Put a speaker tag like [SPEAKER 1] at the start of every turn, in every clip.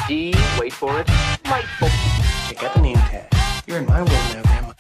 [SPEAKER 1] D, wait for it, Lightful.
[SPEAKER 2] Check out the name tag. You're in my world now, Grandma.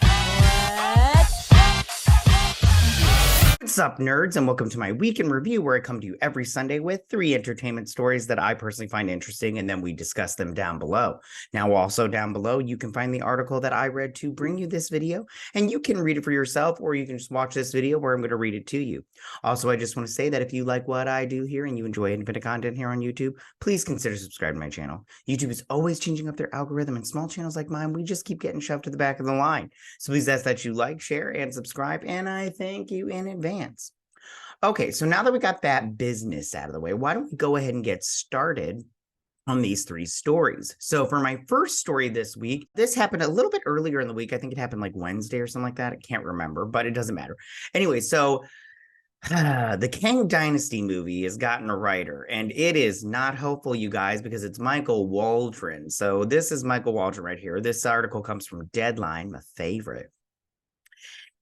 [SPEAKER 3] What's up, nerds, and welcome to my week in review, where I come to you every Sunday with 3 entertainment stories that I personally find interesting, and then we discuss them down below. Now, also down below, you can find the article that I read to bring you this video, and you can read it for yourself, or you can just watch this video where I'm going to read it to you. Also, I just want to say that if you like what I do here and you enjoy independent content here on YouTube, please consider subscribing to my channel. YouTube is always changing up their algorithm, and small channels like mine, we just keep getting shoved to the back of the line. So please ask that you like, share, and subscribe, and I thank you in advance. Okay, so now that we got that business out of the way, why don't we go ahead and get started on these 3 stories. So for my first story this week, this happened a little bit earlier in the week. I think it happened like Wednesday or something like that. I can't remember, but it doesn't matter. Anyway, so the Kang Dynasty movie has gotten a writer, and it is not hopeful, you guys, because it's Michael Waldron. So this is Michael Waldron right here. This article comes from Deadline, my favorite.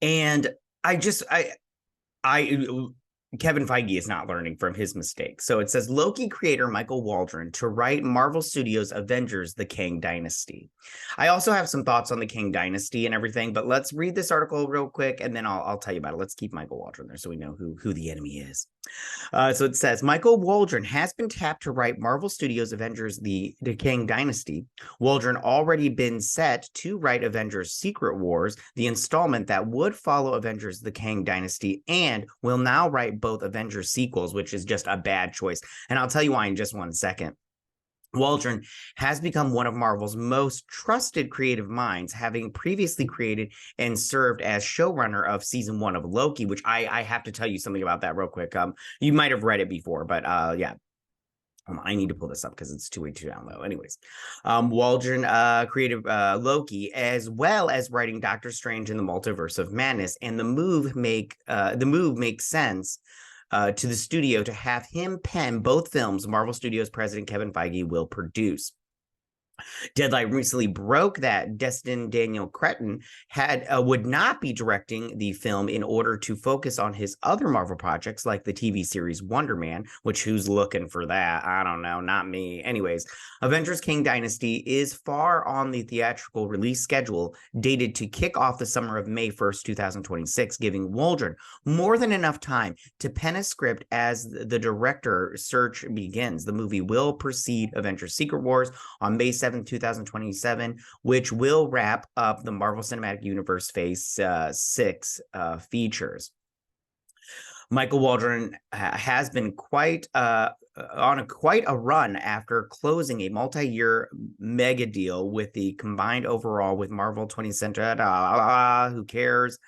[SPEAKER 3] And Kevin Feige is not learning from his mistakes. So it says Loki creator Michael Waldron to write Marvel Studios' Avengers, the Kang Dynasty. I also have some thoughts on the Kang Dynasty and everything, but let's read this article real quick, and then I'll tell you about it. Let's keep Michael Waldron there so we know who the enemy is. So it says, Michael Waldron has been tapped to write Marvel Studios' Avengers, the Kang Dynasty. Waldron already been set to write Avengers Secret Wars, the installment that would follow Avengers, the Kang Dynasty, and will now write both Avengers sequels, which is just a bad choice. And I'll tell you why in just one second. Waldron has become one of Marvel's most trusted creative minds, having previously created and served as showrunner of season 1 of Loki, which I have to tell you something about that real quick. You might have read it before, but yeah. I need to pull this up because it's way too down low. Anyways, Waldron created Loki, as well as writing Doctor Strange in the Multiverse of Madness, and the move makes sense to the studio to have him pen both films Marvel Studios president Kevin Feige will produce. Deadline recently broke that Destin Daniel Cretton would not be directing the film in order to focus on his other Marvel projects like the TV series Wonder Man, which who's looking for that? I don't know, not me. Anyways, Avengers Kang Dynasty is far on the theatrical release schedule, dated to kick off the summer of May 1st, 2026, giving Waldron more than enough time to pen a script as the director search begins. The movie will precede Avengers Secret Wars on May 7th, 2027, which will wrap up the Marvel Cinematic Universe Phase 6 features. Michael Waldron has been quite a run after closing a multi-year mega deal with the combined overall with Marvel 20th Century. Who cares?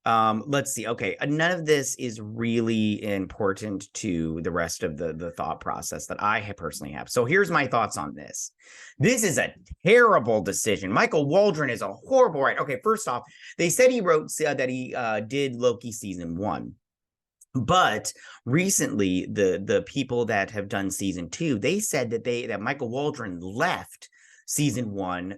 [SPEAKER 3] Let's see. Okay, none of this is really important to the rest of the thought process that I personally have. So here's my thoughts on this. This is a terrible decision. Michael Waldron is a horrible writer. Okay, first off, they said he wrote that he did Loki season 1. But recently, the people that have done season 2, they said that Michael Waldron left season 1,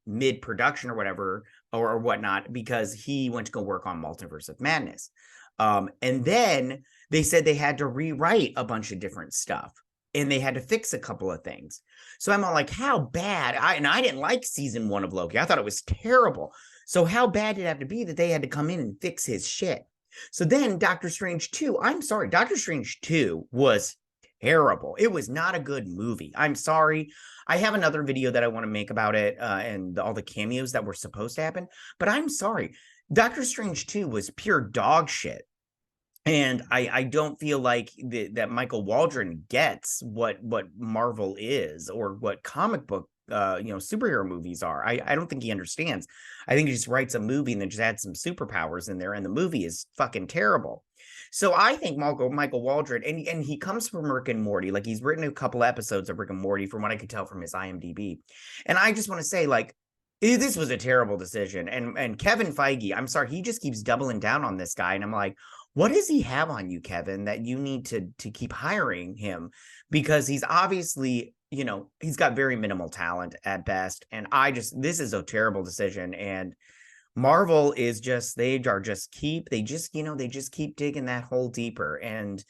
[SPEAKER 3] mid-production or whatever, or whatnot, because he went to go work on Multiverse of Madness. And then they said they had to rewrite a bunch of different stuff, and they had to fix a couple of things. So I'm all like, how bad? I didn't like season 1 of Loki. I thought it was terrible. So how bad did it have to be that they had to come in and fix his shit? So then Doctor Strange 2, I'm sorry, Doctor Strange 2 was terrible. It was not a good movie. I'm sorry. I have another video that I want to make about it and all the cameos that were supposed to happen, but I'm sorry. Doctor Strange 2 was pure dog shit. And I don't feel like that Michael Waldron gets what Marvel is or what comic book superhero movies are. I don't think he understands. I think he just writes a movie and then just adds some superpowers in there, and the movie is fucking terrible. So I think Michael Waldron, and he comes from Rick and Morty. Like, he's written a couple episodes of Rick and Morty from what I could tell from his IMDb. And I just want to say, like, this was a terrible decision. And Kevin Feige, I'm sorry, he just keeps doubling down on this guy. And I'm like, what does he have on you, Kevin, that you need to keep hiring him? Because he's obviously, he's got very minimal talent at best. And this is a terrible decision. And Marvel is just, they just keep digging that hole deeper. And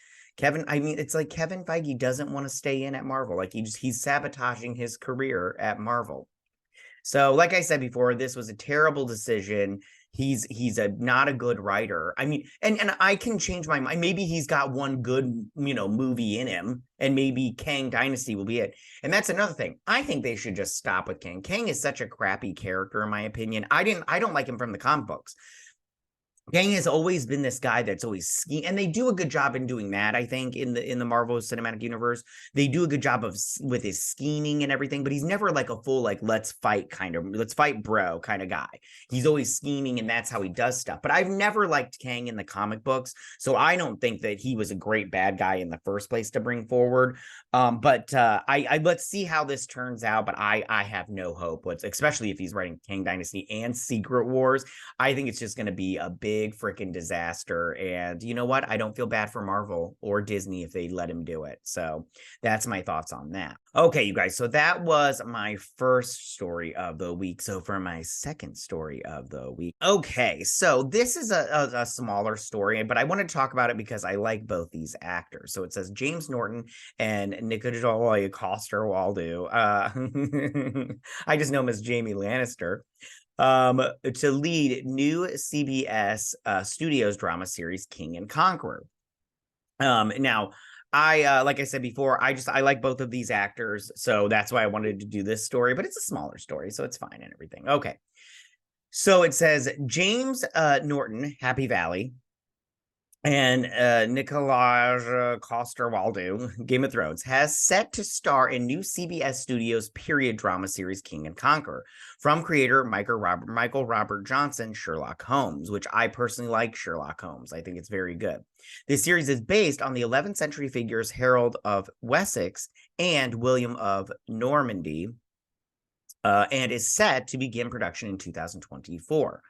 [SPEAKER 3] I mean, it's like Kevin Feige doesn't want to stay in at Marvel. Like he's sabotaging his career at Marvel. So, like I said before, this was a terrible decision. He's not a good writer. I mean, and I can change my mind. Maybe he's got one good, movie in him, and maybe Kang Dynasty will be it. And that's another thing. I think they should just stop with Kang. Kang is such a crappy character, in my opinion. I don't like him from the comic books. Kang has always been this guy that's always scheming, and they do a good job in doing that. I think in the Marvel Cinematic Universe, they do a good job with his scheming and everything. But he's never like a full like let's fight bro kind of guy. He's always scheming, and that's how he does stuff. But I've never liked Kang in the comic books, so I don't think that he was a great bad guy in the first place to bring forward. But I let's see how this turns out. But I have no hope. Especially if he's writing Kang Dynasty and Secret Wars. I think it's just going to be a big freaking disaster. And you know what? I don't feel bad for Marvel or Disney if they let him do it. So that's my thoughts on that. Okay, you guys. So that was my first story of the week. So for my second story of the week. Okay, so this is a smaller story, but I want to talk about it because I like both these actors. So it says James Norton and Nikolaj Coster-Waldau. I just know him as Jamie Lannister. To lead new CBS Studios drama series King and Conqueror. Now I like I said before, I like both of these actors, so that's why I wanted to do this story, but it's a smaller story, so it's fine and everything. Okay. So it says James Norton, Happy Valley, and Nikolaj Coster-Waldau, Game of Thrones, has set to star in new CBS Studios period drama series King and Conqueror from creator Michael Robert Johnson, Sherlock Holmes, which I personally like Sherlock Holmes. I think it's very good. This series is based on the 11th century figures Harold of Wessex and William of Normandy, and is set to begin production in 2024.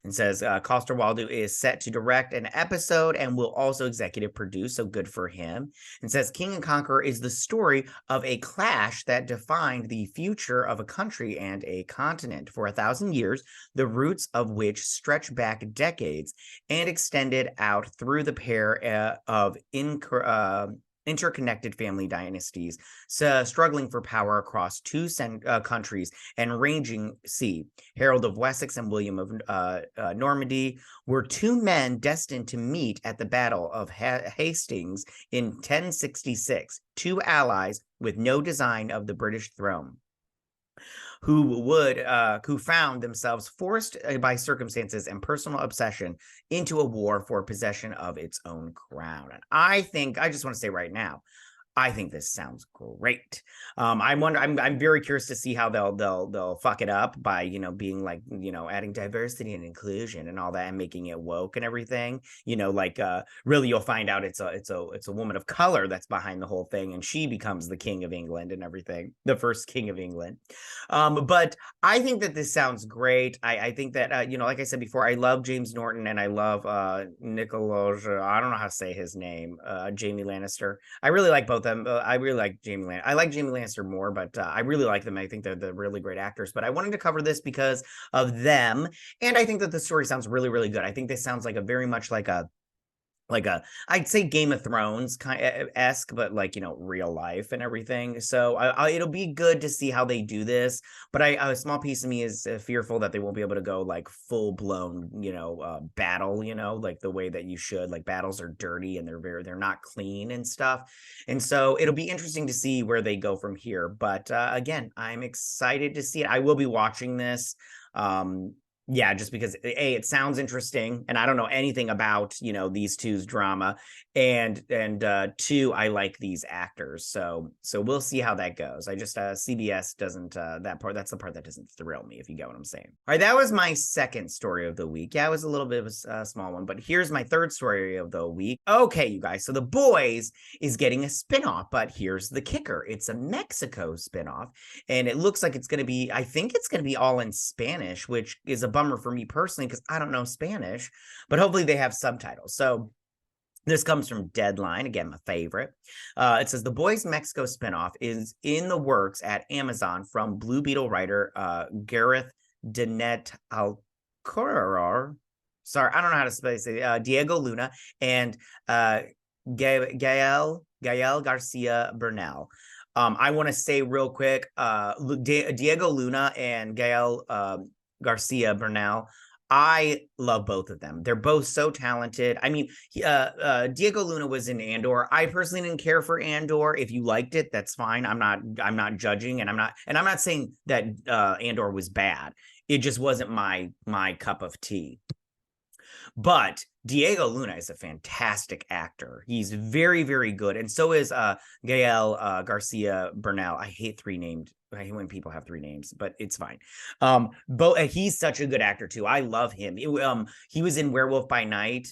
[SPEAKER 3] And says Coster-Waldau is set to direct an episode and will also executive produce, so good for him. And says King and Conqueror is the story of a clash that defined the future of a country and a continent for 1,000 years, the roots of which stretch back decades and extended out through the pair of interconnected family dynasties, struggling for power across two countries and ranging sea. Harold of Wessex and William of Normandy were two men destined to meet at the Battle of Hastings in 1066, two allies with no design of the British throne, who found themselves forced by circumstances and personal obsession into a war for possession of its own crown. And I just want to say right now, I think this sounds great. I'm very curious to see how they'll fuck it up by, being like, adding diversity and inclusion and all that and making it woke and everything. Really you'll find out it's a woman of color that's behind the whole thing, and she becomes the King of England and everything, the first King of England. But I think that this sounds great. I think that like I said before, I love James Norton and I love Nikolaj, I don't know how to say his name, Jamie Lannister. I really like both of them. I really like Jamie Lannister. I like Jamie Lannister more, but I really like them. I think they're really great actors. But I wanted to cover this because of them, and I think that the story sounds really, really good. I think this sounds like a very much like a I'd say Game of Thrones kind of esque, but real life and everything. So it'll be good to see how they do this. But a small piece of me is fearful that they won't be able to go like full blown, battle, like the way that you should. Like battles are dirty and they're not clean and stuff. And so it'll be interesting to see where they go from here. But again, I'm excited to see it. I will be watching this. Yeah, just because it sounds interesting, and I don't know anything about these two's drama, and two, I like these actors, so we'll see how that goes. I just CBS doesn't that's the part that doesn't thrill me, if you get what I'm saying. All right, that was my second story of the week. Yeah, it was a little bit of a small one, but here's my third story of the week. Okay, you guys, so The Boys is getting a spinoff, but here's the kicker: it's a Mexico spinoff, and it looks like I think it's going to be all in Spanish, which is a bummer for me personally because I don't know Spanish, but hopefully they have subtitles. So this comes from Deadline, again, my favorite. It says The Boys Mexico spinoff is in the works at Amazon from Blue Beetle writer Gareth Dinet Alcorar. Sorry, I don't know how to say Diego Luna and Gael Garcia Bernal. I want to say real quick, Diego Luna and Gael Garcia Bernal. I love both of them. They're both so talented. I mean, Diego Luna was in Andor. I personally didn't care for Andor. If you liked it, that's fine. I'm not judging, and I'm not saying that Andor was bad. It just wasn't my cup of tea. But Diego Luna is a fantastic actor. He's very, very good. And so is Gael Garcia Bernal. I hate when people have 3 names, but it's fine. He's such a good actor too. I love him. He was in Werewolf by Night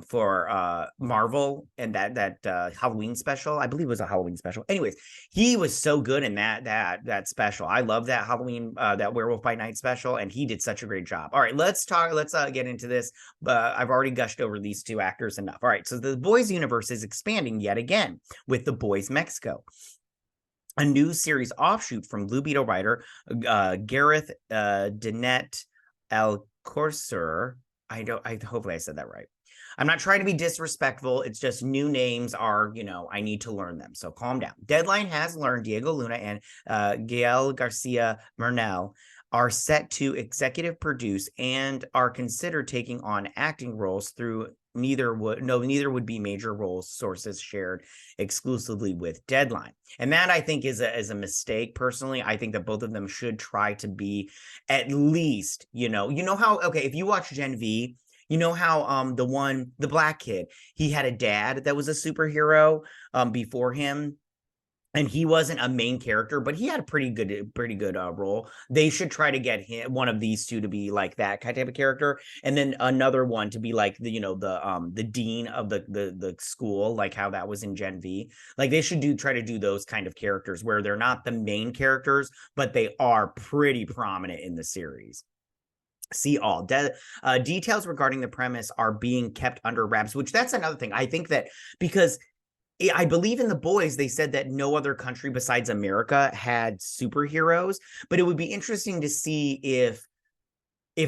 [SPEAKER 3] for Marvel and that Halloween special. I believe it was a Halloween special. Anyways, he was so good in that special. I love that Halloween that Werewolf by Night special, and he did such a great job. All right, let's get into this. I've already gushed over these 2 actors enough. All right, so the Boys universe is expanding yet again with The Boys Mexico, a new series offshoot from Blue Beetle writer Gareth Dinette Alcorser. Hopefully I said that right. I'm not trying to be disrespectful. It's just new names are, I need to learn them. So calm down. Deadline has learned Diego Luna and Gael Garcia Bernal are set to executive produce and are considered taking on acting roles through neither would be major roles, sources shared exclusively with Deadline. And that, I think, is a mistake. Personally, I think that both of them should try to be at least, how, okay, if you watch Gen V, you know how the black kid, he had a dad that was a superhero before him. And he wasn't a main character, but he had a pretty good role. They should try to get one of these 2 to be like that type of character, and then another one to be like the dean of the school, like how that was in Gen V. Like they should try to do those kind of characters where they're not the main characters, but they are pretty prominent in the series. See all details regarding the premise are being kept under wraps, which that's another thing. I think that because I believe in The Boys, they said that no other country besides America had superheroes, but it would be interesting to see if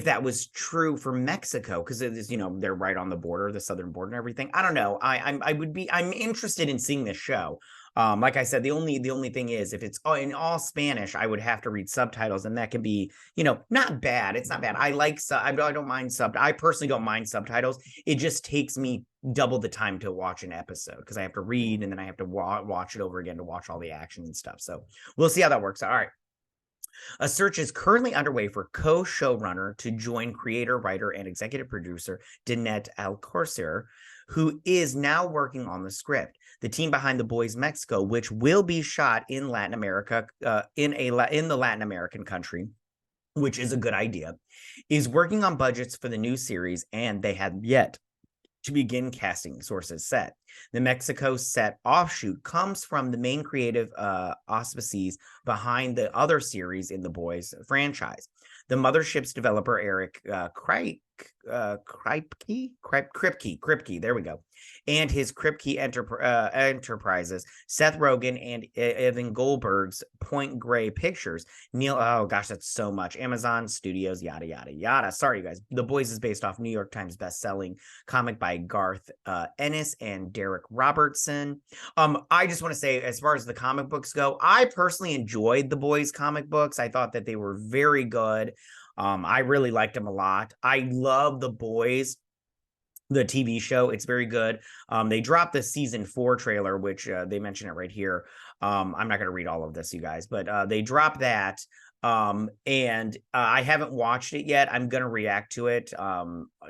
[SPEAKER 3] that was true for Mexico, because it is, they're right on the border, the southern border and everything. I don't know. I'm interested in seeing this show. Like I said, the only thing is, if it's in all Spanish, I would have to read subtitles, and that can be, not bad. It's not bad. I don't mind I personally don't mind subtitles. It just takes me double the time to watch an episode because I have to read and then I have to watch it over again to watch all the action and stuff. So we'll see how that works. All right. A search is currently underway for co-showrunner to join creator, writer, and executive producer Dinette Alcorser, who is now working on the script. The team behind The Boys Mexico, which will be shot in Latin America, in the Latin American country, which is a good idea, is working on budgets for the new series, and they have yet to begin casting, sources said. The Mexico set offshoot comes from the main creative auspices behind the other series in the Boys franchise. The mothership's developer, Eric Kripke, there we go, and his Kripke Enterprises, Seth Rogen, and Evan Goldberg's Point Grey Pictures, oh gosh, that's so much, Amazon Studios, yada, yada, yada. Sorry, you guys. The Boys is based off New York Times best-selling comic by Garth Ennis and Derek Robertson. I just want to say, as far as the comic books go, I personally enjoyed The Boys comic books. I thought that they were very good. I really liked them a lot. I love The Boys, the TV show. It's very good. They dropped the season 4 trailer, which they mention it right here. I'm not going to read all of this, you guys, but they dropped that. And I haven't watched it yet. I'm going to react to it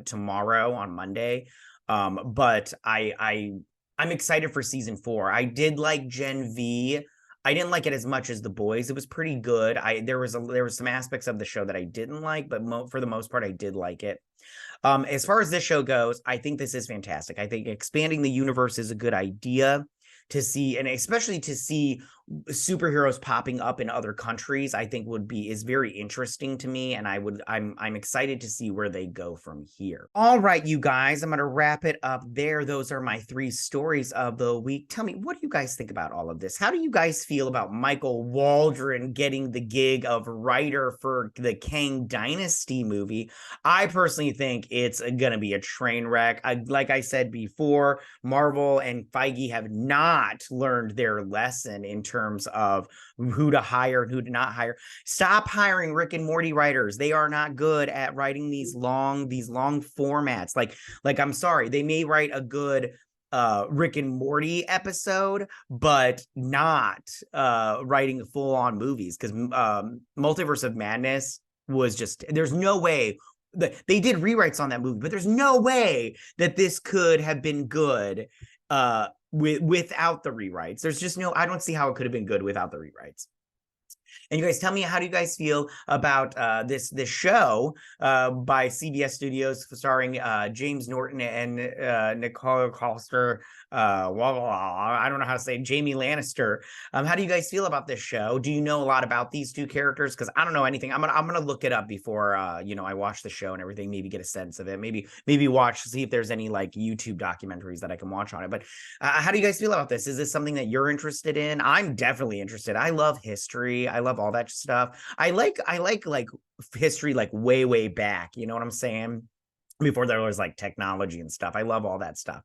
[SPEAKER 3] tomorrow on Monday. But I'm excited for season 4. I did like Gen V. I didn't like it as much as The Boys. It was pretty good. There was some aspects of the show that I didn't like, but for the most part, I did like it. As far as this show goes, I think this is fantastic. I think expanding the universe is a good idea to see, and especially to see superheroes popping up in other countries, I think is very interesting to me, and I'm excited to see where they go from here. All right, you guys, I'm going to wrap it up there. Those are my 3 stories of the week. Tell me, what do you guys think about all of this? How do you guys feel about Michael Waldron getting the gig of writer for the Kang Dynasty movie? I personally think it's going to be a train wreck. Like I said before, Marvel and Feige have not learned their lesson in terms of who to hire and who to not hire. Stop hiring Rick and Morty writers. They are not good at writing these long formats. Like I'm sorry, they may write a good Rick and Morty episode, but not writing full-on movies, because Multiverse of Madness was just, there's no way they did rewrites on that movie, but there's no way that this could have been good without the rewrites. There's just no, I don't see how it could have been good without the rewrites. And you guys tell me, how do you guys feel about this show by CBS Studios starring James Norton and Nikolaj Coster, I don't know how to say, Jamie Lannister. How do you guys feel about this show? Do you know a lot about these 2 characters? Because I don't know anything. I'm gonna look it up before I watch the show and everything. Maybe get a sense of it. Maybe watch, see if there's any like YouTube documentaries that I can watch on it. But how do you guys feel about this? Is this something that you're interested in? I'm definitely interested. I love history. I love all that stuff. I like history, like way back. You know what I'm saying? Before there was like technology and stuff. I love all that stuff.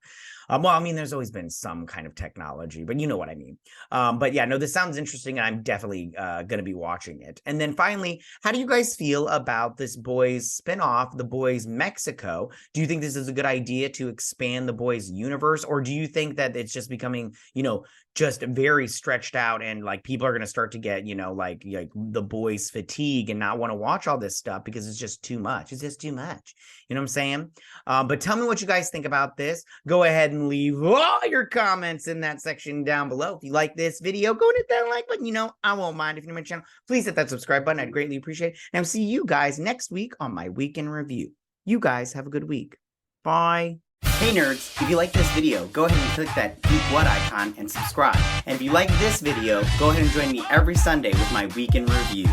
[SPEAKER 3] Well, I mean, there's always been some kind of technology, but you know what I mean. But yeah, no, this sounds interesting, and I'm definitely going to be watching it. And then finally, how do you guys feel about this Boys spinoff, The Boys Mexico? Do you think this is a good idea to expand the Boys universe, or do you think that it's just becoming, just very stretched out, and like people are going to start to get, like the Boys fatigue and not want to watch all this stuff because it's just too much. It's just too much. You know what I'm saying? But tell me what you guys think about this. Go ahead and leave all your comments in that section down below. If you like this video, go and hit that like button. I won't mind. If you're new to my channel, please hit that subscribe button. I'd greatly appreciate it. And I'll see you guys next week on my weekend review. You guys have a good week. Bye. Hey nerds, if you like this video, go ahead and click that Geek What icon and subscribe. And if you like this video, go ahead and join me every Sunday with my weekend review.